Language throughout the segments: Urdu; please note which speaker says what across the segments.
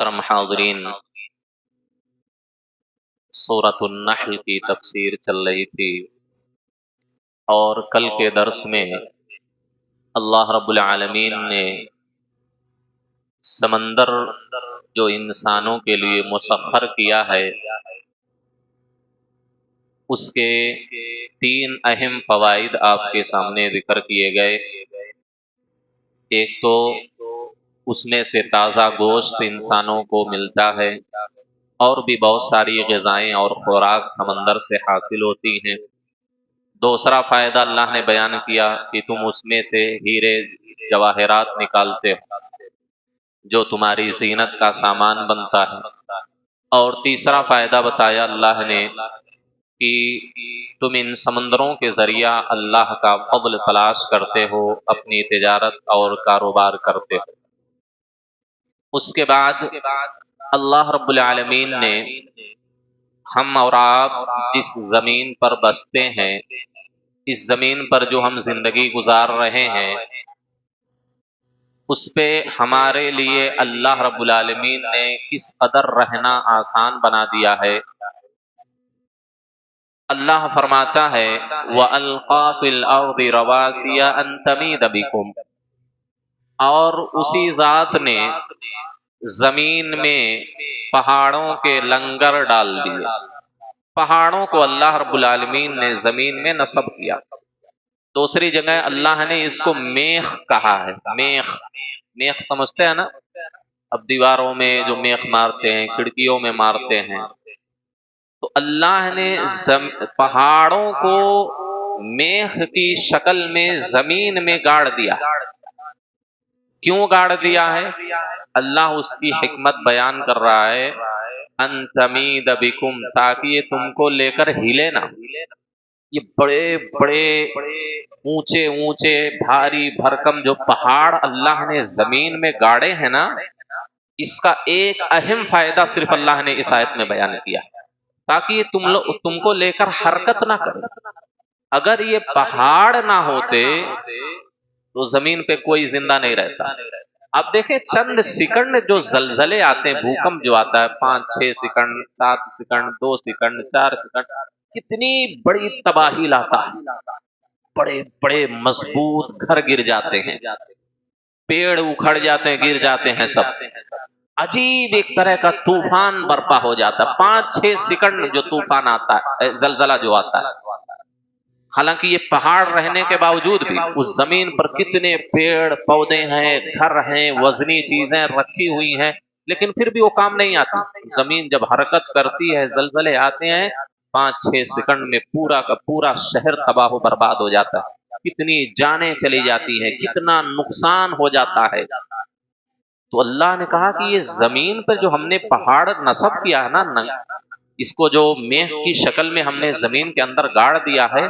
Speaker 1: محترم حاضرین، سورۃ النحل کی تفسیر چل رہی تھی اور کل کے درس میں اللہ رب العالمین نے سمندر جو انسانوں کے لیے مسخر کیا ہے اس کے تین اہم فوائد آپ کے سامنے ذکر کیے گئے۔ ایک تو اس میں سے تازہ گوشت انسانوں کو ملتا ہے اور بھی بہت ساری غذائیں اور خوراک سمندر سے حاصل ہوتی ہیں۔ دوسرا فائدہ اللہ نے بیان کیا کہ تم اس میں سے ہیرے جواہرات نکالتے ہو جو تمہاری زینت کا سامان بنتا ہے۔ اور تیسرا فائدہ بتایا اللہ نے کہ تم ان سمندروں کے ذریعہ اللہ کا فضل تلاش کرتے ہو، اپنی تجارت اور کاروبار کرتے ہو۔ اس کے بعد اللہ رب العالمین نے ہم اور آپ جس زمین پر بستے ہیں، اس زمین پر جو ہم زندگی گزار رہے ہیں، اس پہ ہمارے لیے اللہ رب العالمین نے کس قدر رہنا آسان بنا دیا ہے۔ اللہ فرماتا ہے وَأَلْقَى فِي الْأَرْضِ رَوَاسِيَ أَن تَمِيدَ بِكُمْ، اور اسی ذات نے زمین میں پہاڑوں کے لنگر ڈال دیے۔ پہاڑوں کو اللہ رب العالمین نے زمین میں نصب کیا۔ دوسری جگہ اللہ نے اس کو میخ کہا ہے۔ میخ سمجھتے ہیں نا؟ اب دیواروں میں جو میخ مارتے ہیں، کھڑکیوں میں مارتے ہیں، تو اللہ نے پہاڑوں کو میخ کی شکل میں زمین میں گاڑ دیا۔ کیوں گاڑ دیا ہے؟ اللہ اس کی حکمت بیان کر رہا ہے ان تمید بکم، تاکہ یہ تم کو لے کر ہلے نہ۔ یہ بڑے بڑے اونچے اونچے بھاری بھرکم جو پہاڑ اللہ نے زمین میں گاڑے ہیں نا، اس کا ایک اہم فائدہ صرف اللہ نے اس آیت میں بیان کیا، تاکہ یہ تم کو لے کر حرکت نہ کرے۔ اگر یہ پہاڑ نہ ہوتے تو زمین پہ کوئی زندہ نہیں رہتا۔ اب دیکھیں چند سیکنڈ جو زلزلے آتے ہیں، بھوکمپ جو آتا ہے 5 6 سیکنڈ 7 سیکنڈ 2 سیکنڈ 4 سیکنڈ، کتنی بڑی تباہی لاتا ہے۔ بڑے بڑے مضبوط گھر گر جاتے ہیں، پیڑ اکھڑ جاتے ہیں، گر جاتے ہیں سب۔ عجیب ایک طرح کا طوفان برپا ہو جاتا ہے 5 6 سیکنڈ جو طوفان آتا ہے، زلزلہ جو آتا ہے۔ حالانکہ یہ پہاڑ رہنے کے باوجود بھی اس زمین پر کتنے پیڑ پودے ہیں، گھر ہیں، وزنی چیزیں رکھی ہوئی ہیں، لیکن پھر بھی وہ کام نہیں آتی۔ زمین جب حرکت کرتی ہے، زلزلے آتے ہیں، 5 6 سیکنڈ میں پورا کا پورا شہر تباہ و برباد ہو جاتا ہے، کتنی جانیں چلی جاتی ہیں، کتنا نقصان ہو جاتا ہے۔ تو اللہ نے کہا کہ یہ زمین پر جو ہم نے پہاڑ نصب کیا ہے نا، اس کو جو میخ کی شکل میں ہم نے زمین کے اندر گاڑ دیا ہے،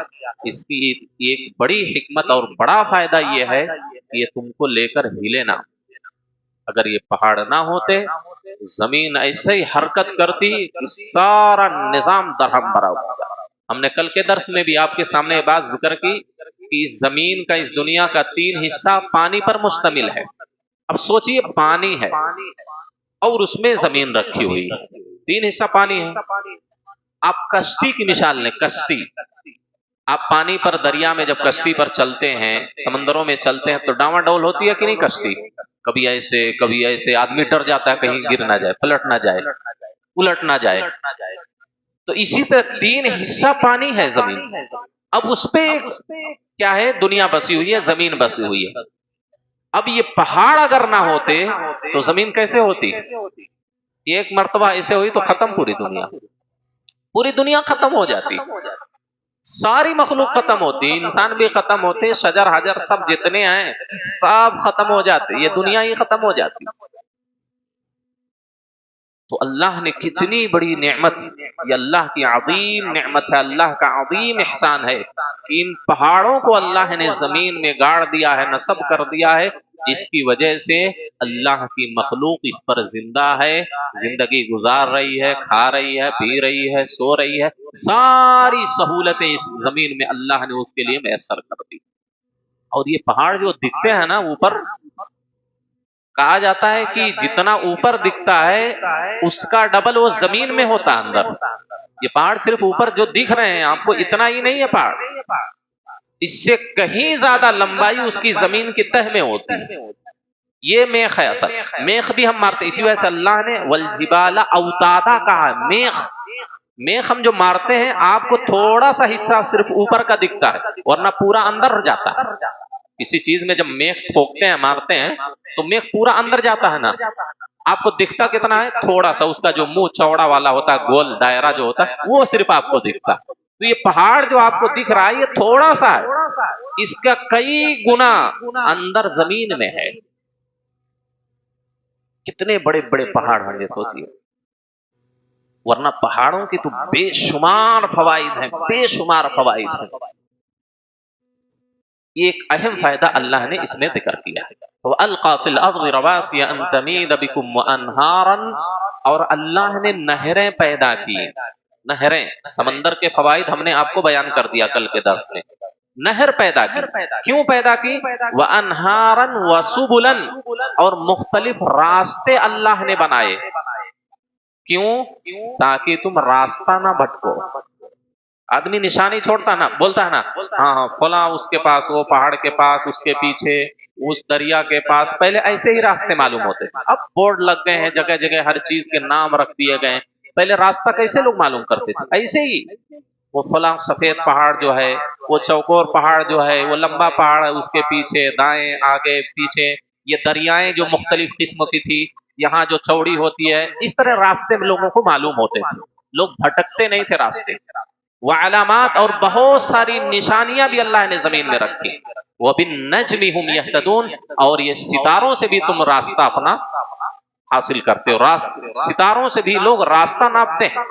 Speaker 1: اس کی ایک بڑی حکمت اور بڑا فائدہ یہ ہے کہ یہ تم کو لے کر ہلے نہ۔ اگر یہ پہاڑ نہ ہوتے، زمین ایسے ہی حرکت کرتی کہ سارا نظام درہم برابر ہو جاتا۔ ہم نے کل کے درس میں بھی آپ کے سامنے یہ بات ذکر کی کہ اس زمین کا، اس دنیا کا 3 حصہ پانی پر مشتمل ہے۔ اب سوچئے پانی ہے اور اس میں زمین رکھی ہوئی ہے، 3 حصہ پانی ہے۔ آپ کشتی کی مثال لیں، کشتی، آپ پانی پر دریا میں جب کشتی پر چلتے ہیں، سمندروں میں چلتے ہیں، تو ڈاواں ڈول ہوتی ہے کہ نہیں کشتی؟ کبھی ایسے آدمی ڈر جاتا ہے کہیں گر نہ جائے، پلٹ نہ جائے، الٹ نہ جائے۔ تو اسی طرح 3 حصہ پانی ہے زمین۔ اب اس پہ کیا ہے؟ دنیا بسی ہوئی ہے، زمین بسی ہوئی ہے۔ اب یہ پہاڑ اگر نہ ہوتے تو زمین کیسے ہوتی؟ ایک مرتبہ ایسے ہوئی تو ختم پوری دنیا ختم ہو جاتی، ساری مخلوق ختم ہوتی، انسان بھی ختم ہوتے، شجر حجر سب جتنے ہیں سب ختم ہو جاتے، یہ دنیا ہی ختم ہو جاتی۔ تو اللہ نے کتنی بڑی نعمت، یہ اللہ کی عظیم نعمت ہے، اللہ کا عظیم احسان ہے کہ ان پہاڑوں کو اللہ نے زمین میں گاڑ دیا ہے، نصب کر دیا ہے، جس کی وجہ سے اللہ کی مخلوق اس پر زندہ ہے، زندگی گزار رہی ہے، کھا رہی ہے، پی رہی ہے، سو رہی ہے، ساری سہولتیں اس زمین میں اللہ نے اس کے لیے میسر کر دی۔ اور یہ پہاڑ جو دکھتے ہیں نا اوپر، کہا جاتا ہے کہ جتنا اوپر دکھتا ہے اس کا ڈبل وہ زمین میں ہوتا ہے اندر. یہ پہاڑ صرف اوپر جو دکھ رہے ہیں آپ کو اتنا ہی نہیں ہے پہاڑ، اس سے کہیں زیادہ لمبائی اس کی زمین کی تہ میں ہوتی ہے. یہ میخ ہے اصل. میخ بھی ہم مارتے، اسی وجہ سے اللہ نے والجبال اوتادا کہا ہے. میخ ہم جو مارتے ہیں آپ کو تھوڑا سا حصہ صرف اوپر کا دکھتا ہے ورنہ پورا اندر جاتا ہے. کسی چیز میں جب میخ ٹھوکتے ہیں مارتے ہیں تو میخ پورا اندر جاتا ہے نا، آپ کو دکھتا کتنا ہے؟ تھوڑا سا. اس کا جو منہ چوڑا والا ہوتا ہے، گول دائرہ جو ہوتا ہے وہ صرف آپ کو دکھتا ہے. تو یہ پہاڑ جو آپ کو دکھ رہا ہے یہ تھوڑا سا ہے، اس کا کئی گنا اندر زمین میں ہے. کتنے بڑے بڑے پہاڑ ہوں گے سوچئے. ورنہ پہاڑوں کی تو بے شمار فوائد ہیں، بے شمار فوائد ہیں. ایک اہم فائدہ اللہ نے اس میں ذکر کیا ہے، وَأَلْقَى فِي الْأَرْضِ رَوَاسِيَ أَن تَمِيدَ بِكُمْ وَأَنْهَارًا، اور اللہ نے نہریں پیدا کی. نہریں، سمندر کے فوائد ہم نے آپ کو بیان کر دیا کل کے درس میں. نہر پیدا کی. کیوں پیدا کی؟ وَأَنْهَارًا وَسُبُلًا، اور مختلف راستے اللہ نے بنائے. کیوں؟ تاکہ تم راستہ نہ بھٹکو. آدمی نشانی چھوڑتا نا، بولتا ہے نا ہاں فلاں اس کے پاس، وہ پہاڑ کے پاس، اس کے پیچھے، اس دریا کے پاس. پہلے ایسے ہی راستے معلوم ہوتے، اب بورڈ لگ گئے ہیں جگہ جگہ، ہر چیز کے نام رکھ دیے گئے. پہلے راستہ کیسے لوگ معلوم کرتے تھے؟ ایسے ہی وہ فلاں سفید پہاڑ جو ہے، وہ چوکور پہاڑ جو ہے، وہ لمبا پہاڑ ہے، اس کے پیچھے دائیں آگے پیچھے یہ دریائیں جو مختلف قسم کی تھی، یہاں جو چوڑی ہوتی ہے. اس طرح راستے میں لوگوں کو معلوم ہوتے تھے، لوگ بھٹکتے نہیں تھے راستے. وعلامات، اور بہت ساری نشانیاں بھی اللہ نے زمین میں رکھی. وبالنجم هم يهتدون، اور یہ ستاروں سے بھی تم راستہ اپنا حاصل کرتے ہو. ستاروں سے بھی لوگ راستہ ناپتے ہیں.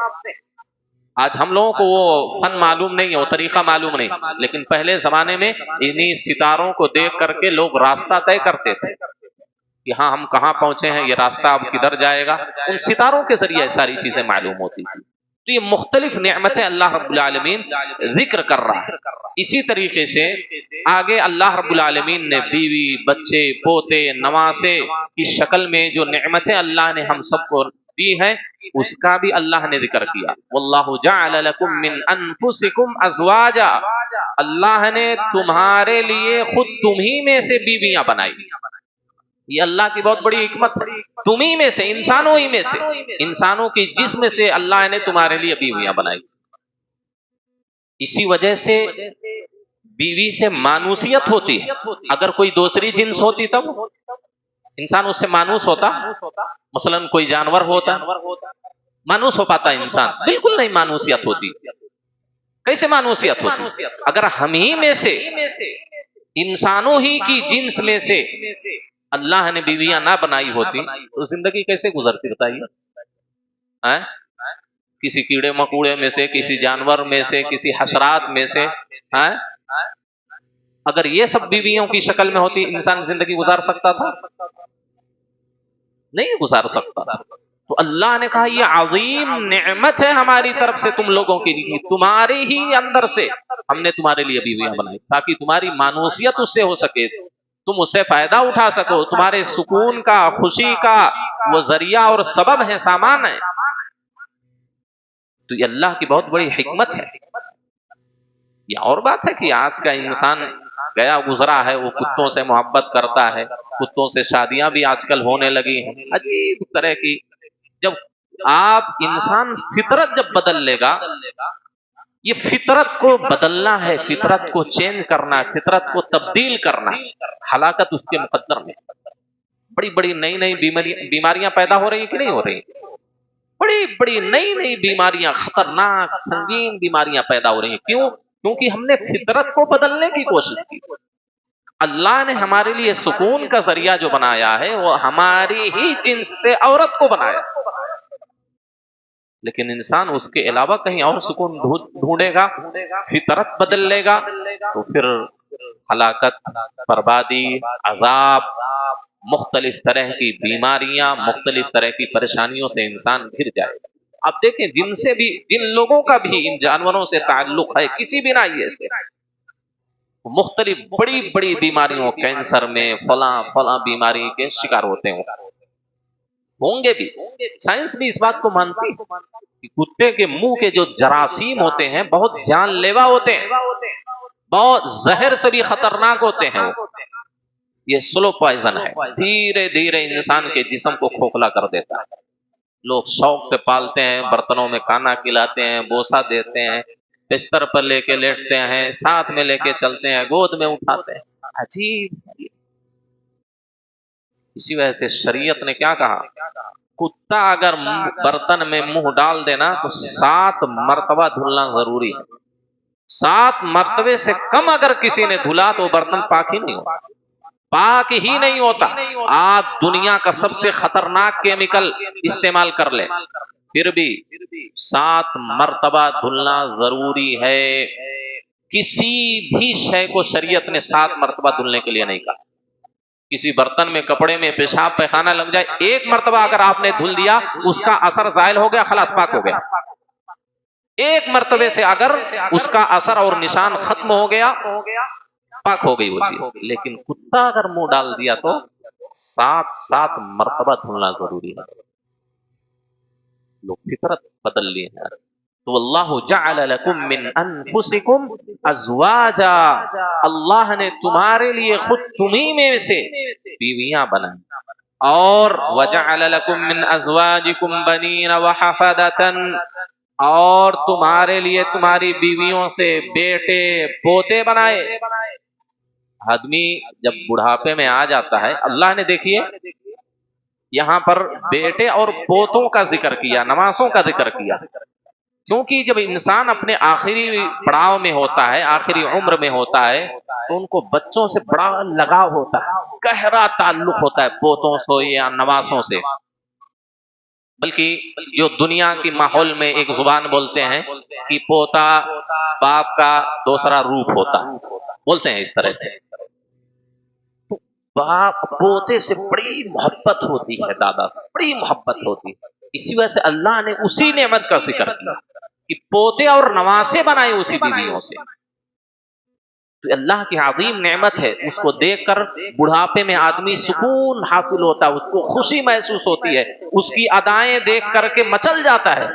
Speaker 1: آج ہم لوگوں کو وہ فن معلوم نہیں ہے، وہ طریقہ معلوم نہیں، لیکن پہلے زمانے میں انہی ستاروں کو دیکھ کر کے لوگ راستہ طے کرتے تھے کہ ہاں ہم کہاں پہنچے ہیں، یہ راستہ اب کدھر جائے گا. ان ستاروں کے ذریعے ساری چیزیں معلوم ہوتی تھی. تو یہ مختلف نعمتیں اللہ رب العالمین ذکر کر رہا ہے. اسی طریقے سے آگے اللہ رب العالمین نے بیوی، بچے، پوتے، نواسے کی شکل میں جو نعمتیں اللہ نے ہم سب کو دی ہیں اس کا بھی اللہ نے ذکر کیا. واللہ جعل لکم من انفسکم ازواجا، اللہ نے تمہارے لیے خود تمہیں میں سے بیویاں بنائی. یہ اللہ کی بہت بڑی حکمت ہے. تمہیں میں سے، انسانوں ہی میں سے، انسانوں کی جسم سے اللہ نے تمہارے لیے بیویاں بنائی. اسی وجہ سے بیوی سے مانوسیت ہوتی ہے. اگر کوئی دوسری جنس ہوتی تب انسان اس سے مانوس ہوتا. مثلا کوئی جانور ہوتا مانوس ہو پاتا انسان؟ بالکل نہیں مانوسیت ہوتی. کیسے مانوسیت ہوتی؟ اگر ہم ہی میں سے، انسانوں ہی کی جنس میں سے اللہ نے بیویاں نہ بنائی ہوتی تو زندگی کیسے گزرتی بتائیے؟ کسی کیڑے مکوڑے میں سے، کسی جانور میں سے، کسی حشرات میں سے. اگر یہ سب بیویوں کی شکل میں ہوتی انسان زندگی گزار سکتا تھا؟ نہیں گزار سکتا. تو اللہ نے کہا یہ عظیم نعمت ہے ہماری طرف سے تم لوگوں کے لیے، تمہارے ہی اندر سے ہم نے تمہارے لیے بیویاں بنائی تاکہ تمہاری مانوسیت اس سے ہو سکے، تم اس سے فائدہ اٹھا سکو. تمہارے سکون کا، خوشی کا وہ ذریعہ اور سبب ہے، سامان ہے. تو یہ اللہ کی بہت بڑی حکمت ہے. یہ اور بات ہے کہ آج کا انسان گیا گزرا ہے، وہ کتوں سے محبت کرتا ہے، کتوں سے شادیاں بھی آج کل ہونے لگی ہیں عجیب طرح کی. جب آپ انسان فطرت جب بدل لے گا، یہ فطرت کو بدلنا ہے، فطرت کو چینج کرنا ہے، فطرت کو تبدیل کرنا ہے. ہلاکت اس کے مقدر میں. بڑی بڑی نئی نئی بیماریاں پیدا ہو رہی ہیں کہ نہیں ہو رہی؟ بڑی بڑی نئی نئی بیماریاں، خطرناک سنگین بیماریاں پیدا ہو رہی ہیں. کیوں؟ کیونکہ ہم نے فطرت کو بدلنے کی کوشش کی. اللہ نے ہمارے لیے سکون کا ذریعہ جو بنایا ہے وہ ہماری ہی جنس سے عورت کو بنایا، لیکن انسان اس کے علاوہ کہیں اور سکون ڈھونڈے گا، فطرت بدل لے گا تو پھر ہلاکت، بربادی، عذاب، مختلف طرح کی بیماریاں، مختلف طرح کی پریشانیوں سے انسان گھر جائے گا. اب دیکھیں جن سے بھی، جن لوگوں کا بھی ان جانوروں سے تعلق ہے کسی بھی ناحیے سے، مختلف بڑی بڑی بیماریوں، کینسر میں فلاں فلاں بیماری کے شکار ہوتے ہوں گے بھی۔ سائنس بھی اس بات کو مانتی ہے کہ کتے کے منہ کے جو جراثیم ہوتے ہیں بہت جان لیوا ہوتے ہیں، بہت زہر سے بھی خطرناک ہوتے ہیں وہ۔ یہ سلو پوائزن ہے، دھیرے دھیرے انسان کے جسم کو کھوکھلا کر دیتا ہے۔ لوگ شوق سے پالتے ہیں، برتنوں میں کھانا کھلاتے ہیں، بوسا دیتے ہیں، بستر پر لے کے لیٹتے ہیں، ساتھ میں لے کے چلتے ہیں، گود میں اٹھاتے ہیں۔ عجیب۔ اسی وجہ سے شریعت نے کیا کہا، کتا اگر برتن میں منہ ڈال دینا تو 7 مرتبہ دھلنا ضروری ہے۔ 7 مرتبے سے کم اگر کسی نے دھلا تو برتن پاک ہی نہیں ہوتا، پاک ہی نہیں ہوتا۔ آپ دنیا کا سب سے خطرناک کیمیکل استعمال کر لیں، پھر بھی 7 مرتبہ دھلنا ضروری ہے۔ کسی بھی شے کو شریعت نے 7 مرتبہ دھلنے کے لیے نہیں کہا۔ کسی برتن میں کپڑے میں پیشاب پیخانہ لگ جائے، 1 مرتبہ اگر آپ نے دھل دیا اس کا اثر زائل ہو گیا، خلاص پاک ہو گیا۔ 1 مرتبے سے اگر اس کا اثر اور نشان ختم ہو گیا، پاک ہو گئی وہ چیز۔ لیکن کتا اگر منہ ڈال دیا تو 7 مرتبہ دھلنا ضروری ہے۔ لوگ فطرت بدل لیے ہیں۔ تو اللہ جعل لکم من انفسکم ازواجا، اللہ نے تمہارے لیے خود تمہیں میں سے بیویاں بنائیں، اور وجعل لکم من ازواجکم بنین وحفدتا، اور تمہارے لیے تمہاری بیویوں سے بیٹے پوتے بنائے۔ آدمی جب بڑھاپے میں آ جاتا ہے، اللہ نے دیکھیے یہاں پر بیٹے اور پوتوں کا ذکر کیا، نواسوں کا ذکر کیا، کیونکہ جب انسان اپنے آخری پڑاؤ میں ہوتا ہے، آخری عمر میں ہوتا ہے، تو ان کو بچوں سے بڑا لگاؤ ہوتا ہے، گہرا تعلق ہوتا ہے پوتوں سے یا نواسوں سے۔ بلکہ جو دنیا کی ماحول میں ایک زبان بولتے ہیں کہ پوتا باپ کا دوسرا روپ ہوتا، بولتے ہیں اس طرح سے۔ باپ پوتے سے بڑی محبت ہوتی ہے، دادا سے بڑی محبت ہوتی ہے۔ اسی وجہ سے اللہ نے اسی نعمت کا ذکر کیا کہ پوتے اور نواسے بنائے اسی بیویوں سے۔ تو اللہ کی عظیم نعمت ہے، اس کو دیکھ کر بڑھاپے میں آدمی سکون حاصل ہوتا ہے، اس کو خوشی محسوس ہوتی ہے، اس کی ادائیں دیکھ کر کے مچل جاتا ہے۔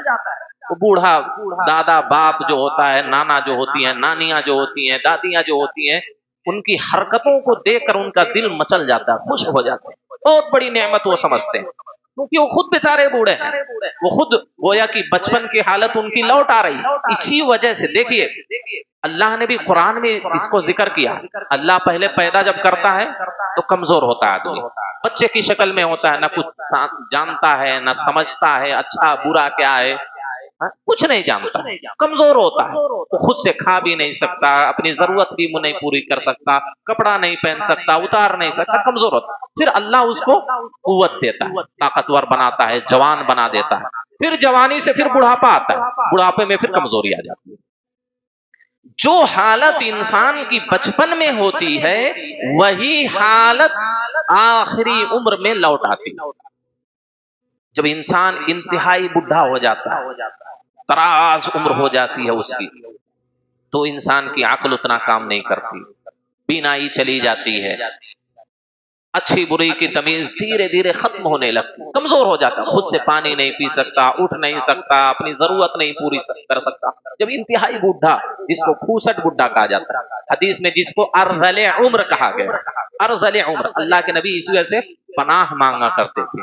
Speaker 1: وہ بوڑھا دادا باپ جو ہوتا ہے، نانا جو ہوتی ہیں، نانیاں جو ہوتی ہیں، دادیاں جو ہوتی ہیں، ان کی حرکتوں کو دیکھ کر ان کا دل مچل جاتا ہے، خوش ہو جاتے ہیں، بہت بڑی نعمت وہ سمجھتے ہیں، کیونکہ وہ خود بیچارے بوڑھے ہیں، وہ خود گویا کہ بچپن کی حالت ان کی لوٹ آ رہی۔ اسی وجہ سے دیکھیے اللہ نے بھی قرآن میں اس کو ذکر کیا۔ اللہ پہلے پیدا جب کرتا ہے تو کمزور ہوتا ہے آدمی، بچے کی شکل میں ہوتا ہے، نہ کچھ جانتا ہے، نہ سمجھتا ہے اچھا برا کیا ہے، کچھ نہیں جانتا، کمزور ہوتا ہے، وہ خود سے کھا بھی نہیں سکتا، اپنی ضرورت بھی نہیں پوری کر سکتا، کپڑا نہیں پہن سکتا، اتار نہیں سکتا، کمزور ہوتا ہے۔ پھر اللہ اس کو قوت دیتا ہے، طاقتور بناتا ہے، جوان بنا دیتا ہے، پھر جوانی سے پھر بڑھاپا آتا ہے، بڑھاپے میں پھر کمزوری آ جاتی ہے۔ جو حالت انسان کی بچپن میں ہوتی ہے وہی حالت آخری عمر میں لوٹ آتی ہے۔ جب انسان انتہائی بڈھا ہو جاتا ہے، تراز عمر ہو جاتی ہے اس کی، تو انسان کی عقل اتنا کام نہیں کرتی، بینائی چلی جاتی ہے، اچھی بری کی تمیز دھیرے دھیرے ختم ہونے لگتی، کمزور ہو جاتا، خود سے پانی نہیں پی سکتا، اٹھ نہیں سکتا، اپنی ضرورت نہیں پوری کر سکتا۔ جب انتہائی بوڑھا، جس کو کھوسٹ بوڑھا کہا جاتا ہے، حدیث میں جس کو ارذل عمر کہا گیا، ارذل عمر، اللہ کے نبی اس وجہ سے پناہ مانگا کرتے تھے،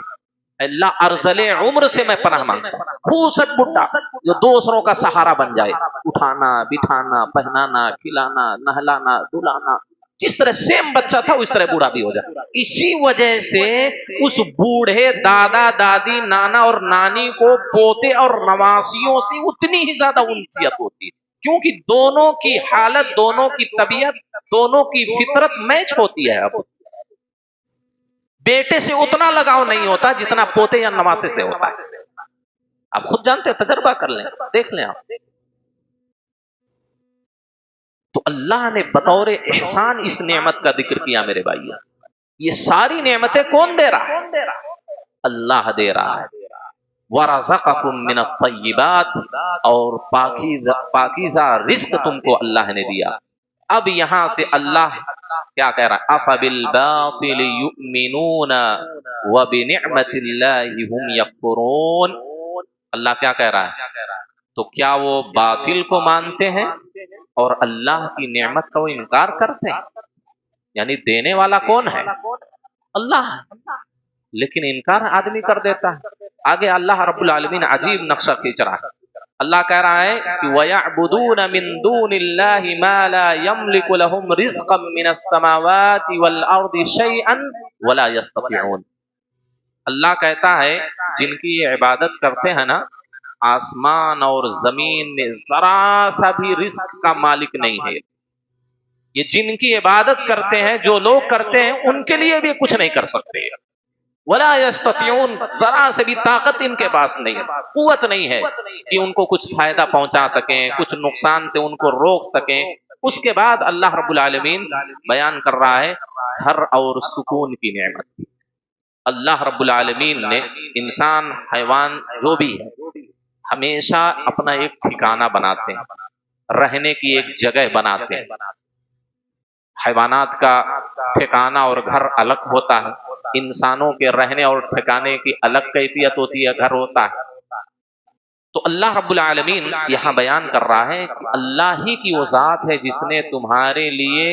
Speaker 1: اللہ ارذل عمر سے میں پناہ مانگتا ہوں، کھوسٹ بوڑھا جو دوسروں کا سہارا بن جائے، اٹھانا بٹھانا پہنانا کھلانا نہلانا دلانا، جس طرح سیم بچہ تھا اس طرح بوڑھا بھی ہو جائے۔ اسی وجہ سے اس بوڑھے دادا دادی نانا اور نانی کو پوتے اور نواسیوں سے اتنی ہی زیادہ انسیت ہوتی ہے، کیونکہ دونوں کی حالت، دونوں کی طبیعت، دونوں کی فطرت میچ ہوتی ہے۔ اب بیٹے سے اتنا لگاؤ نہیں ہوتا جتنا پوتے یا نواسے سے ہوتا ہے۔ آپ خود جانتے ہیں، تجربہ کر لیں، دیکھ لیں آپ۔ تو اللہ نے بطور احسان اس نعمت کا ذکر کیا میرے بھائی۔ یہ ساری نعمتیں کون دے رہا ہے؟ اللہ دے رہا ہے۔ وَرَزَقَكُم مِّنَ الطَّيِّبَاتِ، اور پاکیزہ رزق تم کو اللہ نے دیا۔ اب یہاں سے اللہ کیا کہہ رہا ہے؟ افبالباطل یؤمنون وبنعمت اللہ ہم یکفرون. اللہ کیا کہہ رہا ہے؟ تو کیا وہ باطل کو مانتے ہیں اور اللہ کی نعمت کا وہ انکار کرتے ہیں؟ یعنی دینے والا کون ہے؟ اللہ ہے، لیکن انکار آدمی کر دیتا ہے. آگے اللہ رب العالمین عجیب نقشہ کھینچ رہا ہے. اللہ کہہ رہا ہے کہ وَيَعْبُدُونَ مِن دُونِ اللَّهِ مَا لَا يَمْلِكُ لَهُمْ رِزْقًا مِنَ السَّمَاوَاتِ وَالْأَرْضِ شَيْئًا وَلَا يَسْتَطِيعُونَ. اللہ کہتا ہے جن کی یہ عبادت کرتے ہیں نا، آسمان اور زمین میں ذرا سا بھی رزق کا مالک نہیں ہے. یہ جن کی عبادت کرتے ہیں، جو لوگ کرتے ہیں، ان کے لیے بھی کچھ نہیں کر سکتے. ولا یستطیعون، ذرا سے بھی طاقت ان کے پاس نہیں ہے، قوت نہیں ہے کہ ان کو کچھ فائدہ پہنچا سکیں، کچھ نقصان سے ان کو روک سکیں. اس کے بعد اللہ رب العالمین بیان کر رہا ہے گھر اور سکون کی نعمت. اللہ رب العالمین نے انسان، حیوان جو بھی ہے، ہمیشہ اپنا ایک ٹھکانہ بناتے ہیں، رہنے کی ایک جگہ بناتے ہیں. حیوانات کا ٹھکانہ اور گھر الگ ہوتا ہے، انسانوں کے رہنے اور ٹھکانے کی الگ کیفیت ہوتی ہے، گھر ہوتا ہے. تو اللہ رب العالمین یہاں بیان کر رہا ہے کہ اللہ ہی کی وہ ذات ہے جس نے تمہارے لیے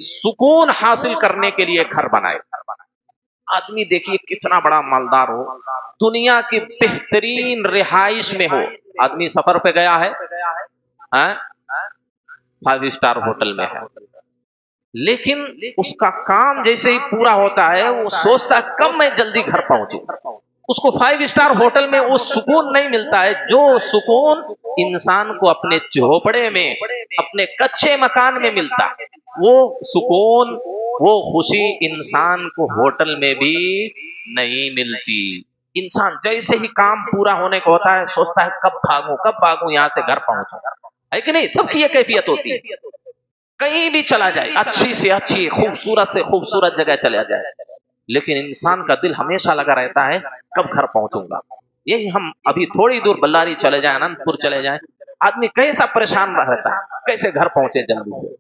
Speaker 1: سکون حاصل کرنے کے لیے گھر بنائے. آدمی دیکھیے کتنا بڑا مالدار ہو، دنیا کی بہترین رہائش میں ہو، آدمی سفر پہ گیا ہے، 5 اسٹار ہوٹل میں ہے، لیکن اس کا کام جیسے ہی پورا ہوتا ہے وہ سوچتا ہے کب میں جلدی گھر پہنچوں. اس کو 5 اسٹار ہوٹل میں وہ سکون نہیں ملتا ہے جو سکون انسان کو اپنے جھوپڑے میں، اپنے کچے مکان میں ملتا ہے. وہ سکون، وہ خوشی انسان کو ہوٹل میں بھی نہیں ملتی. انسان جیسے ہی کام پورا ہونے کو ہوتا ہے سوچتا ہے کب بھاگوں یہاں سے گھر پہنچوں. ہے کہ نہیں؟ سب کی یہ کیفیت ہوتی ہے. کہیں بھی چلا جائے، اچھی سے اچھی، خوبصورت سے خوبصورت جگہ چلا جائے، لیکن انسان کا دل ہمیشہ لگا رہتا ہے کب گھر پہنچوں گا. یہی ہم ابھی تھوڑی دور بلاری چلے جائیں، اننت پور چلے جائیں، آدمی کیسا پریشان رہتا ہے کیسے گھر پہنچے جلدی سے.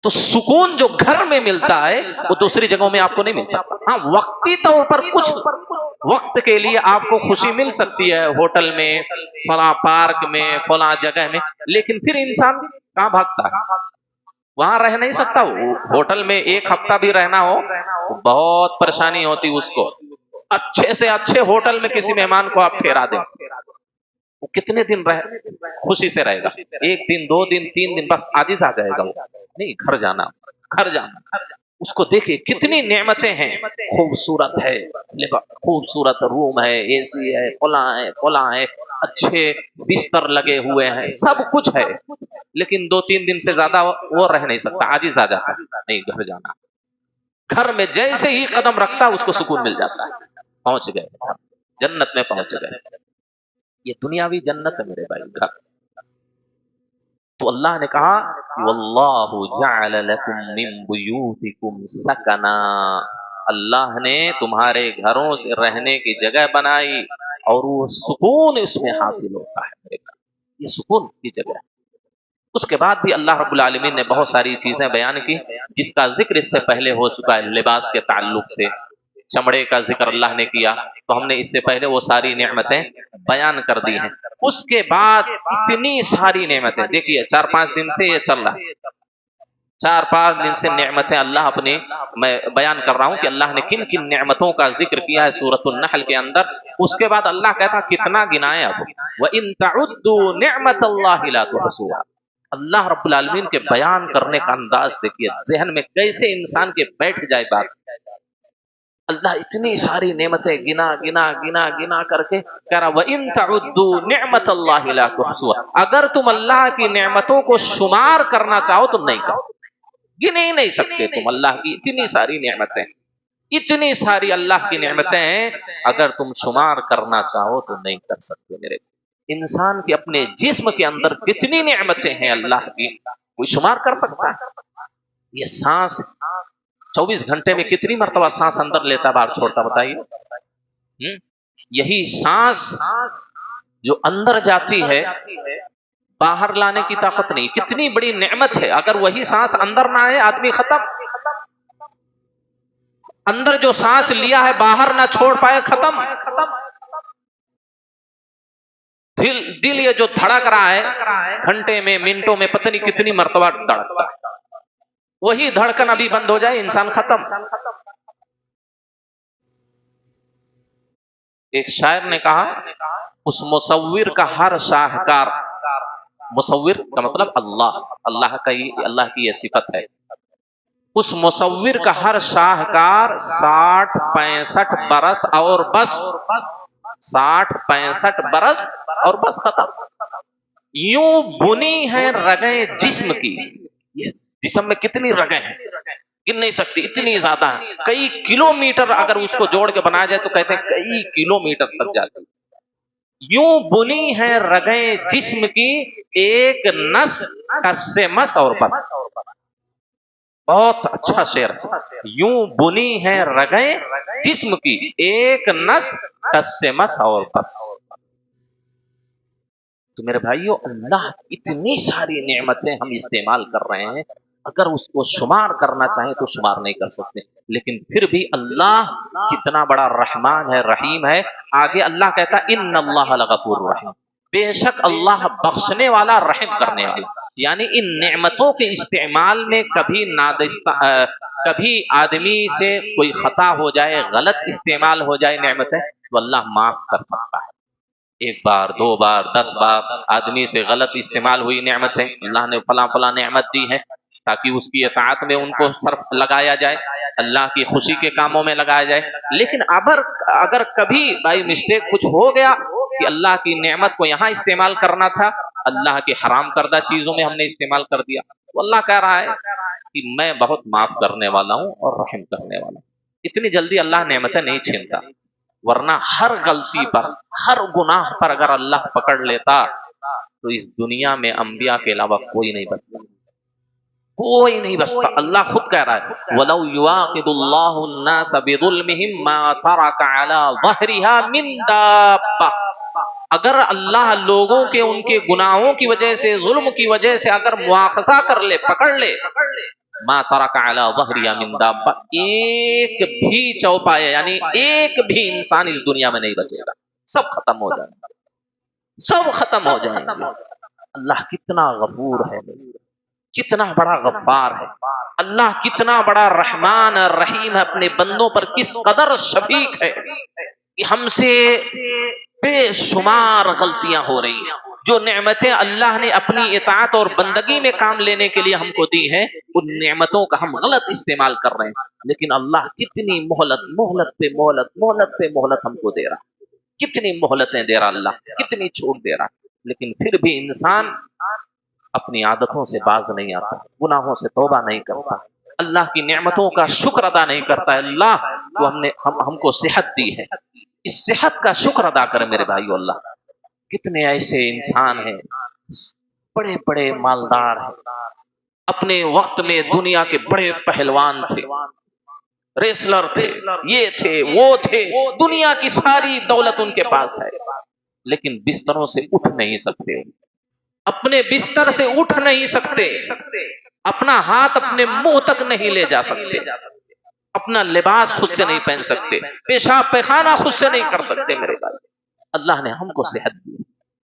Speaker 1: تو سکون جو گھر میں ملتا ہے وہ دوسری جگہوں میں آپ کو نہیں مل سکتا. ہاں، وقتی طور پر کچھ وقت کے لیے آپ کو خوشی مل سکتی ہے ہوٹل میں، فلاں پارک میں، فلاں جگہ میں، لیکن پھر انسان کہاں بھاگتا ہے؟ وہاں رہ نہیں سکتا. ہوٹل میں 1 ہفتہ بھی رہنا ہو تو بہت پریشانی ہوتی اس کو. اچھے سے اچھے ہوٹل میں کسی مہمان کو آپ پھیرا دیں، وہ کتنے دن خوشی سے رہے گا؟ 1 دن، 2 دن، 3 دن، بس عاجز آ جائے گا وہ. نہیں، گھر جانا، گھر جانا. اس کو دیکھیں کتنی نعمتیں ہیں، خوبصورت ہے، خوبصورت روم ہے، اے سی ہے، فلاں ہے، اچھے بستر لگے ہوئے ہیں، سب کچھ ہے، لیکن 2-3 دن سے زیادہ وہ رہ نہیں سکتا، عاجز آ جاتا. نہیں، گھر جانا. گھر میں جیسے ہی قدم رکھتا اس کو سکون مل جاتا ہے، پہنچ گئے، جنت میں پہنچ گئے. یہ دنیاوی جنت ہے میرے بھائی، گھر. تو اللہ نے کہا واللہ جعل لکم من بیوتکم سکنا، اللہ نے تمہارے گھروں سے رہنے کی جگہ بنائی اور وہ سکون اس میں حاصل ہوتا ہے میرے گھر. یہ سکون کی جگہ ہے. اس کے بعد بھی اللہ رب العالمین نے بہت ساری چیزیں بیان کی جس کا ذکر اس سے پہلے ہو چکا ہے. لباس کے تعلق سے چمڑے کا ذکر اللہ نے کیا، تو ہم نے اس سے پہلے وہ ساری نعمتیں بیان کر دی ہیں. اس کے بعد اتنی ساری نعمتیں، دیکھیے 4-5 دن سے یہ چل رہا ہے، 4-5 دن سے نعمتیں اللہ اپنی، میں بیان کر رہا ہوں کہ اللہ نے کن کن نعمتوں کا ذکر کیا ہے سورۃ النحل کے اندر. اس کے بعد اللہ کہتا کتنا گنائے اب، وَإِن تَعُدُّوا نِعْمَةَ اللَّهِ لَا تُحْصُوهَا. اللہ رب العالمین کے بیان کرنے کا انداز دیکھیے، ذہن میں کیسے انسان کے بیٹھ جائے بات. اللہ اتنی ساری نعمتیں گنا گنا گنا گنا کر کے کہہ رہا وَإِن تَعُدُّوا نِعْمَةَ اللَّهِ لَا تُحْصُوهَا. اگر تم اللہ کی نعمتوں کو شمار کرنا چاہو تو نہیں کر سکتے، گنے ہی نہیں سکتے تم. اللہ کی اتنی ساری نعمتیں، اتنی ساری اللہ کی نعمتیں ہیں، اگر تم شمار کرنا چاہو تو نہیں کر سکتے میرے. انسان کے اپنے جسم کے اندر کتنی نعمتیں ہیں اللہ کی، کوئی شمار کر سکتا ہے؟ یہ سانس 24 گھنٹے میں کتنی مرتبہ سانس اندر لیتا باہر چھوڑتا بتائیے. یہی سانس جو اندر جاتی ہے باہر لانے کی طاقت نہیں. کتنی بڑی نعمت ہے. اگر وہی سانس اندر نہ آئے آدمی ختم. اندر جو سانس لیا ہے باہر نہ چھوڑ پائے ختم. دل یہ جو دھڑک رہا ہے گھنٹے میں منٹوں میں پتہ نہیں کتنی مرتبہ دھڑکتا ہے, وہی دھڑکن ابھی بند ہو جائے انسان ختم. ایک شاعر نے کہا اس مصور کا ہر شاہکار, مصور کا مطلب اللہ, اللہ کی یہ صفت ہے, اس مصور کا ہر شاہکار 60-65 برس اور بس, 60-65 برس اور بس ختم. یوں بنی ہے رگیں جسم کی. جسم میں کتنی رگیں ہیں گن نہیں سکتی, اتنی زیادہ ہیں. کئی کلومیٹر اگر اس کو جوڑ کے بنایا جائے تو کہتے ہیں کئی کلومیٹر تک جاتی. یوں بنی ہے رگیں جسم کی ایک نس کس سے مس اور بس. بہت اچھا شعر ہے. یوں بنی ہے رگیں جسم کی ایک نس کس سے مس اور بس. تو میرے بھائیو, اللہ اتنی ساری نعمتیں ہم استعمال کر رہے ہیں, اگر اس کو شمار کرنا چاہیں تو شمار نہیں کر سکتے. لیکن پھر بھی اللہ کتنا بڑا رحمان ہے, رحیم ہے. آگے اللہ کہتا ان اللہ لغفور رحیم, بے شک اللہ بخشنے والا رحم کرنے والا. یعنی ان نعمتوں کے استعمال میں کبھی آدمی سے کوئی خطا ہو جائے, غلط استعمال ہو جائے نعمتیں, تو اللہ معاف کر سکتا ہے. 1 بار 2 بار 10 بار آدمی سے غلط استعمال ہوئی نعمت ہے, اللہ نے فلاں نعمت دی ہے تاکہ اس کی اطاعت میں ان کو صرف لگایا جائے, اللہ کی خوشی کے کاموں میں لگایا جائے. لیکن اگر کبھی بائی مسٹیک کچھ ہو گیا کہ اللہ کی نعمت کو یہاں استعمال کرنا تھا, اللہ کے حرام کردہ چیزوں میں ہم نے استعمال کر دیا, تو اللہ کہہ رہا ہے کہ میں بہت معاف کرنے والا ہوں اور رحم کرنے والا ہوں. اتنی جلدی اللہ نعمتیں نہیں چھینتا, ورنہ ہر غلطی پر, ہر گناہ پر اگر اللہ پکڑ لیتا تو اس دنیا میں انبیاء کے علاوہ کوئی نہیں بچتا, کوئی نہیں بچتا. اللہ خود کہہ رہا ہے وَلَوْ يُوَاقِدُ اللَّهُ النَّاسَ بِظُلْمِهِمْ مَا تَرَكَ عَلَى ظَهْرِهَا مِنْ دَابَّةٍ. اگر اللہ لوگوں کے ان کے گناہوں کی وجہ سے, ظلم کی وجہ سے اگر مواخذہ کر لے, پکڑ لے, ما ترک علی ظہریا من دابہ, ایک بھی چوپایا یعنی ایک بھی انسان اس دنیا میں نہیں بچے گا, سب ختم ہو جائیں گے, سب ختم ہو جائیں گے. اللہ کتنا غفور ہے, کتنا بڑا غفار ہے, اللہ کتنا بڑا رحمان رحیم ہے, اپنے بندوں پر کس قدر شفیق ہے کہ ہم سے بے شمار غلطیاں ہو رہی ہیں. جو نعمتیں اللہ نے اپنی اطاعت اور بندگی میں کام لینے کے لیے ہم کو دی ہیں, ان نعمتوں کا ہم غلط استعمال کر رہے ہیں. لیکن اللہ کتنی مہلت پہ مہلت ہم کو دے رہا, کتنی مہلتیں دے رہا اللہ, کتنی چھوٹ دے رہا. لیکن پھر بھی انسان اپنی عادتوں سے باز نہیں آتا, گناہوں سے توبہ نہیں کرتا, اللہ کی نعمتوں کا شکر ادا نہیں کرتا. اللہ تو ہم کو صحت دی ہے, اس صحت کا شکر ادا کرے میرے بھائیو. اللہ کتنے ایسے انسان ہیں بڑے بڑے مالدار ہیں, اپنے وقت میں دنیا کے بڑے پہلوان تھے, ریسلر تھے, یہ تھے وہ تھے, دنیا کی ساری دولت ان کے پاس ہے, لیکن بستروں سے اٹھ نہیں سکتے, اپنے بستر سے اٹھ نہیں سکتے, اپنا ہاتھ اپنے منہ تک نہیں لے جا سکتے, اپنا لباس خود سے نہیں پہن سکتے, پیشاب پیخانہ خود سے نہیں کر سکتے. میرے بھائی اللہ نے ہم کو صحت دی,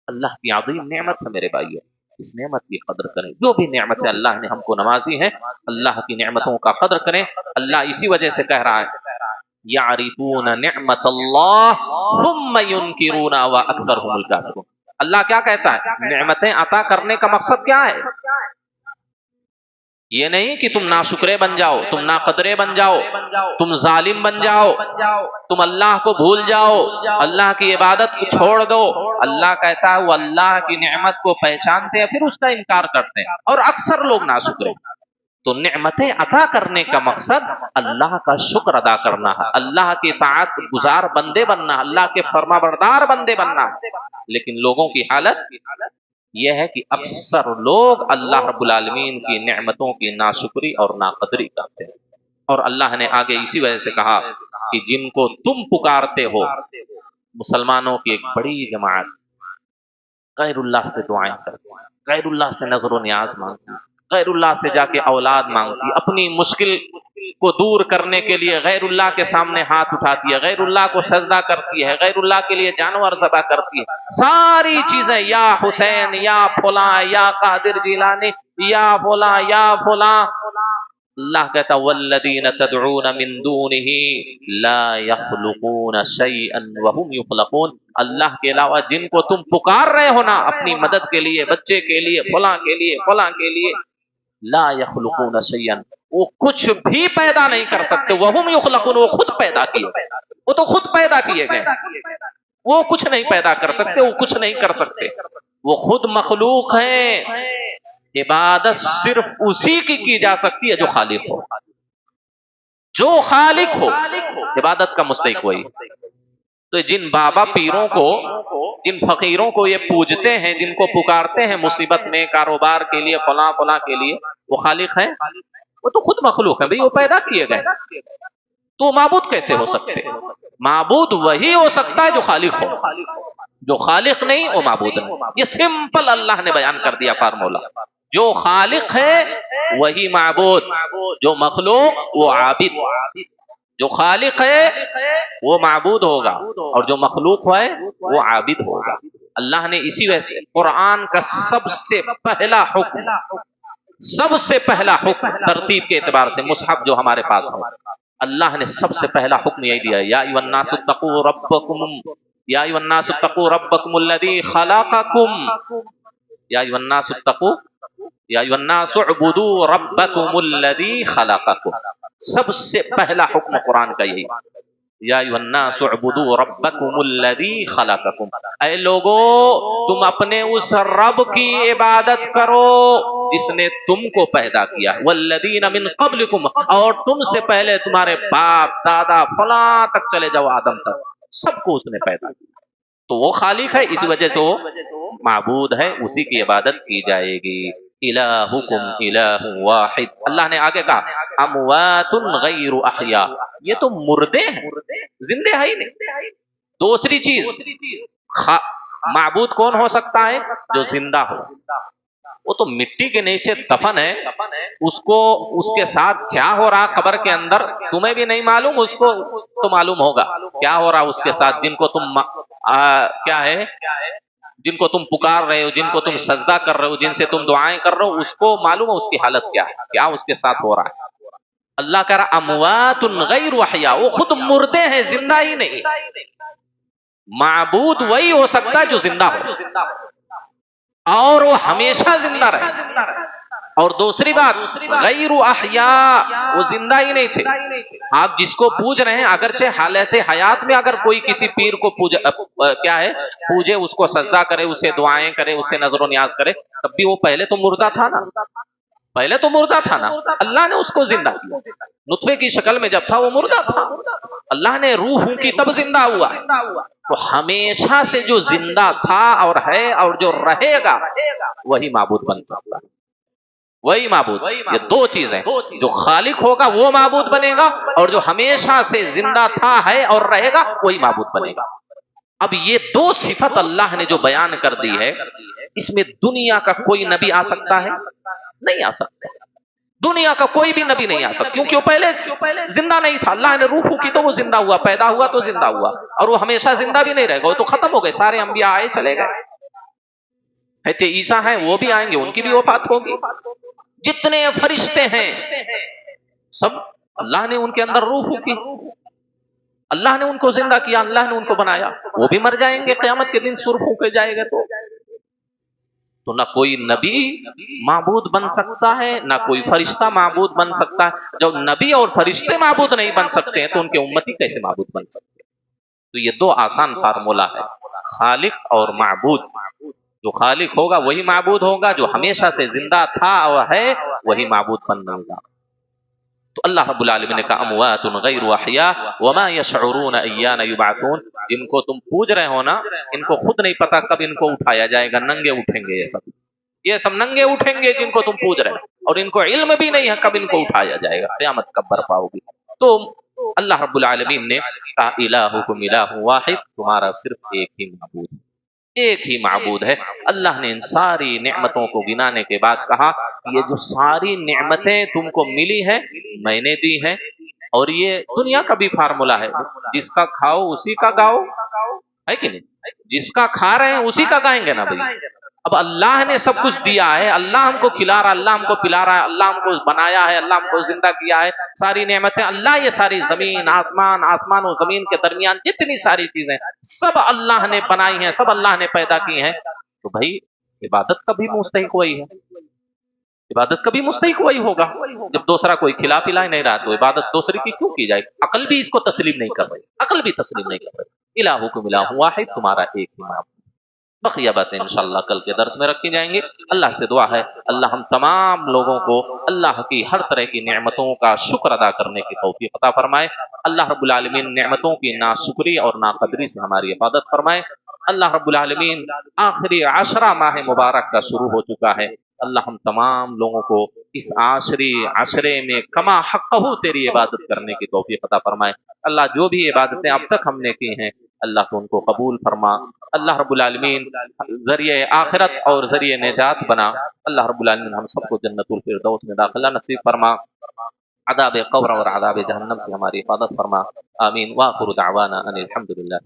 Speaker 1: اللہ کی عظیم نعمت ہے میرے بھائیو, اس نعمت کی قدر کریں. جو بھی نعمتیں اللہ نے ہم کو نوازی ہیں, اللہ کی نعمتوں کا قدر کریں. اللہ اسی وجہ سے کہہ رہا ہے یعرفون نعمت اللہ ثم ینکرون واکثرهم الکافرون. اللہ کیا کہتا ہے, نعمتیں عطا کرنے کا مقصد کیا ہے؟ یہ نہیں کہ تم ناشکرے بن جاؤ, تم ناقدرے بن جاؤ, تم ظالم بن جاؤ, تم اللہ کو بھول جاؤ, اللہ کی عبادت کو چھوڑ دو. اللہ کہتا ہے وہ اللہ کی نعمت کو پہچانتے ہیں پھر اس کا انکار کرتے ہیں, اور اکثر لوگ ناشکرے. تو نعمتیں عطا کرنے کا مقصد اللہ کا شکر ادا کرنا ہے, اللہ کی اطاعت گزار بندے بننا, اللہ کے فرما بردار بندے بننا. لیکن لوگوں کی حالت یہ ہے کہ اکثر لوگ اللہ رب العالمین کی نعمتوں کی ناشکری اور ناقدری کرتے ہیں. اور اللہ نے آگے اسی وجہ سے کہا کہ جن کو تم پکارتے ہو, مسلمانوں کی ایک بڑی جماعت, غیر اللہ سے دعائیں کرتی ہیں، غیر اللہ سے نظر و نیاز مانگتی ہیں، غیر اللہ سے جا کے اولاد مانگتی ہے، اپنی مشکل کو دور کرنے کے لیے غیر اللہ کے سامنے ہاتھ اٹھاتی ہے، غیر اللہ کو سجدہ کرتی ہے، غیر اللہ کے لیے جانور ذبح کرتی ہے، ساری چیزیں یا حسین یا فلاں یا قادر جیلانی یا فلاں یا فلاں. اللہ کہتا والذین تدعون من دونہ لا یخلقون شیئا وهم یخلقون، اللہ کے علاوہ جن کو تم پکار رہے ہو نا اپنی مدد کے لیے، بچے کے لیے، فلاں کے لیے، فلاں کے لیے، لا یخلقون شیئا، وہ کچھ بھی پیدا نہیں کر سکتے، وهم یخلقون، وہ خود پیدا کیے گئے، وہ تو خود پیدا کیے گئے، وہ کچھ نہیں پیدا کر سکتے، وہ کچھ نہیں کر سکتے، وہ خود مخلوق ہیں. عبادت صرف اسی کی جا سکتی ہے جو خالق ہو، جو خالق ہو، عبادت کا مستحق وہی. تو جن بابا پیروں کو، جن فقیروں کو یہ پوجتے ہیں، جن کو پکارتے ہیں مصیبت میں، کاروبار کے لیے، فلاں فلاں کے لیے، وہ خالق ہیں؟ وہ تو خود مخلوق ہیں بھئی، وہ پیدا کیے گئے، تو معبود کیسے ہو سکتے؟ معبود وہی ہو سکتا ہے جو خالق ہو، جو خالق نہیں وہ معبود نہیں. یہ سمپل اللہ نے بیان کر دیا فارمولا. جو خالق ہے وہی معبود، جو مخلوق وہ عابد. جو خالق ہے وہ معبود ہوگا اور جو مخلوق ہے وہ عابد ہوگا. اللہ نے اسی وجہ سے قرآن کا سب سے پہلا حکم، سب سے پہلا حکم ترتیب کے اعتبار سے، مصحف جو ہمارے پاس ہے، اللہ نے سب سے پہلا حکم یہی دیا، یا ایھا الناس اتقوا ربکم، یا ایھا الناس اتقوا ربکم الذی خلقکم، یا ایھا الناس اتقوا، یا ایھا الناس اعبدوا ربکم الذی خلقکم. سب سے پہلا حکم قرآن کا یہی، یا ایھا الناس اعبدوا ربکم الذی خلقکم، اے لوگو تم اپنے اس رب کی عبادت کرو جس نے تم کو پیدا کیا، والذین من قبلکم، اور تم سے پہلے تمہارے باپ دادا فلاں تک چلے جاؤ، آدم تک، سب کو اس نے پیدا کیا. تو وہ خالق ہے، اس وجہ سے وہ معبود ہے، اسی کی عبادت کی جائے گی. الہکم الہ واحد. اللہ نے آگے کہا اموات غیر احیاء، یہ تو مردے ہیں، زندے ہیں ہی نہیں. دوسری چیز، معبود کون ہو سکتا ہے؟ جو زندہ ہو. وہ تو مٹی کے نیچے دفن ہے، اس کو، اس کے ساتھ کیا ہو رہا قبر کے اندر تمہیں بھی نہیں معلوم، اس کو تو معلوم ہوگا کیا ہو رہا اس کے ساتھ. جن کو تم کیا ہے، جن کو تم پکار رہے ہو، جن کو تم سجدہ کر رہے ہو، جن سے تم دعائیں کر رہے ہو، اس کو معلوم ہے اس کی حالت کیا ہے، کیا اس کے ساتھ ہو رہا ہے. اللہ کہہ رہا اموات غیر احیاء، وہ خود مردے ہیں، زندہ ہی نہیں. معبود وہی ہو سکتا ہے جو زندہ ہو اور وہ ہمیشہ زندہ رہے. اور دوسری بات، غیر احیاء، وہ زندہ ہی نہیں تھے. آپ جس کو پوج رہے ہیں، اگرچہ حالت حیات میں اگر کوئی کسی پیر کو کیا ہے پوجے، اس کو سجدہ کرے، اسے دعائیں کرے، اسے نظر و نیاز کرے، تب بھی وہ پہلے تو مردہ تھا نا، پہلے تو مردہ تھا نا. اللہ نے اس کو زندہ کیا، نطفے کی شکل میں جب تھا وہ مردہ تھا، اللہ نے روح کی تب زندہ ہوا. تو ہمیشہ سے جو زندہ تھا اور ہے اور جو رہے گا وہی معبود بن سکتا ہے، وہی معبود. یہ دو چیزیں، جو خالق ہوگا وہ معبود بنے گا، اور جو ہمیشہ سے زندہ تھا، ہے اور رہے گا وہی معبود بنے گا. اب یہ دو صفت اللہ نے جو بیان کر دی ہے، اس میں دنیا کا کوئی نبی آ سکتا ہے؟ نہیں آ سکتا. دنیا کا کوئی بھی نبی نہیں آ سکتا، کیونکہ وہ پہلے زندہ نہیں تھا. اللہ نے روح کی تو وہ زندہ ہوا، پیدا ہوا تو زندہ ہوا، اور وہ ہمیشہ زندہ بھی نہیں رہے گا، وہ تو ختم ہو گئے. سارے انبیاء آئے چلے گئے، عیسیٰ ہیں وہ بھی آئیں گے، ان کی بھی وفات ہوگی. جتنے فرشتے ہیں سب اللہ نے ان کے اندر روح کی، اللہ نے ان کو زندہ کیا، اللہ نے ان کو بنایا. وہ بھی مر جائیں گے قیامت کے دن، سر پھونکے جائے گا. تو نہ کوئی نبی معبود بن سکتا ہے، نہ کوئی فرشتہ معبود بن سکتا ہے. جب نبی اور فرشتے معبود نہیں بن سکتے ہیں تو ان کے امتی کیسے معبود بن سکتے ہیں؟ تو یہ دو آسان فارمولا ہے، خالق اور معبود. جو خالق ہوگا وہی معبود ہوگا، جو ہمیشہ سے زندہ تھا اور ہے وہی معبود بن ہوگا. تو اللہ رب العالمین نے کہا اموات غیر احیاء وما یشعرون ایان یبعثون. جن کو تم پوج رہے ہو نا، ان کو خود نہیں پتا کب ان کو اٹھایا جائے گا. ننگے اٹھیں گے، یہ سب ننگے اٹھیں گے جن کو تم پوج رہے ہو، اور ان کو علم بھی نہیں ہے کب ان کو اٹھایا جائے گا، قیامت کب برپا ہوگی. تو اللہ رب العالمین نے کہا الہکم الہ واحد، تمہارا صرف ایک ہی معبود ہے، ایک ہی معبود ہے۔ اللہ نے ان ساری نعمتوں کو گنانے کے بعد کہا یہ جو ساری نعمتیں تم کو ملی ہیں میں نے دی ہیں، اور یہ دنیا کا بھی فارمولا ہے، جس کا کھاؤ اسی کا گاؤ، ہے کہ نہیں؟ جس کا کھا رہے ہیں اسی کا گائیں گے نا بھائی۔ اب اللہ نے سب کچھ دیا ہے، اللہ ہم کو کھلا رہا ہے، اللہ ہم کو پلا رہا ہے، اللہ ہم کو بنایا ہے، اللہ ہم کو زندہ کیا ہے، ساری نعمتیں اللہ، یہ ساری زمین آسمان، آسمان و زمین کے درمیان جتنی ساری چیزیں سب اللہ نے بنائی ہیں، سب اللہ نے پیدا کی ہیں، تو بھائی عبادت کا بھی مستحق وہی ہے، عبادت کا بھی مستحق وہی ہوگا۔ جب دوسرا کوئی کھلا پلا ہی نہیں رہا تو عبادت دوسری کی کیوں کی جائے؟ عقل بھی اس کو تسلیم نہیں کر رہی، عقل بھی تسلیم نہیں کر رہی۔ الہکم الہ واحد، تمہارا ایک ہی معبود۔ بقیہ باتیں انشاءاللہ کل کے درس میں رکھی جائیں گی۔ اللہ سے دعا ہے اللہ ہم تمام لوگوں کو اللہ کی ہر طرح کی نعمتوں کا شکر ادا کرنے کی توفیق عطا فرمائے۔ اللہ رب العالمین نعمتوں کی ناشکری اور ناقدری سے ہماری حفاظت فرمائے۔ اللہ رب العالمین آخری عشرہ ماہ مبارک کا شروع ہو چکا ہے، اللہ ہم تمام لوگوں کو اس عشرے میں کما حقہ تیری عبادت کرنے کی توفیق عطا فرمائے۔ اللہ جو بھی عبادتیں اب تک ہم نے کی ہیں اللہ تو ان کو قبول فرما۔ اللہ رب العالمین ذریعہ آخرت اور ذریعہ نجات بنا۔ اللہ رب العالمین ہم سب کو جنت الفردوس میں داخلہ نصیب فرما، عذاب قبر اور عذاب جہنم سے ہماری حفاظت فرما۔ آمین۔ وآخر دعوانا ان الحمد للہ۔